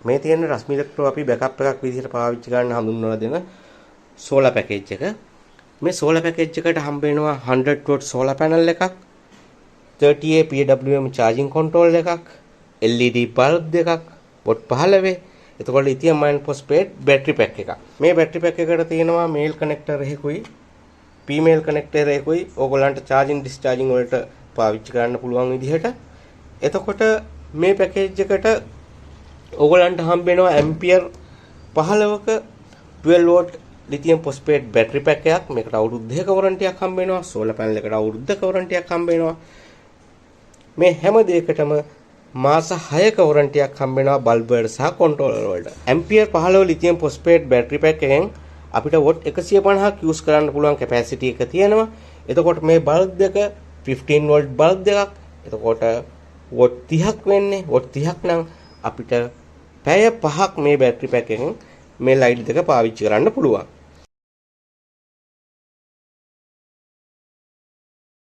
මේ තියෙන රශ්මි ඉලෙක්ට්‍රෝ අපි බෑකප් එකක් විදිහට පාවිච්චි කරන්න හඳුන්වලා දෙන සෝලාර් පැකේජ් එක. මේ සෝලාර් පැකේජ් එකට හම්බ වෙනවා 100 watt සෝලාර් පැනල් එකක්, 30A PWM charging control එකක්, LED bulb දෙකක්, watt 15. එතකොට lithium ion phosphate battery pack එකක්. මේ battery pack එකට තියෙනවා male connector එකකුයි female connector එකකුයි ඕගොල්ලන්ට charging discharging වලට පාවිච්චි කරන්න පුළුවන් විදිහට. එතකොට මේ පැකේජ් එකට ඕගොල්ලන්ට හම්බ වෙනවා ampere 15ක 12 watt lithium phosphate battery pack එකක්. මේකට අවුරුදු 2ක warranty එකක් හම්බ වෙනවා. solar panel එකට අවුරුදු 2ක warranty එකක් හම්බ වෙනවා. මේ හැම දෙයකටම මාස 6ක warranty එකක් හම්බ වෙනවා bulb වලට සහ controller වලට. Ampere 15 lithium phosphate battery pack එකෙන් අපිට watt 150ක් use කරන්න පුළුවන් capacity එක තියෙනවා. එතකොට මේ bulb දෙක 15 volt bulb දෙකක්. එතකොට watt 30ක් වෙන්නේ. watt 30ක් නම් අපිට පැය 5ක් මේ බැටරි පැක් එකෙන් මේ ලයිට් දෙක පාවිච්චි කරන්න පුළුවන්.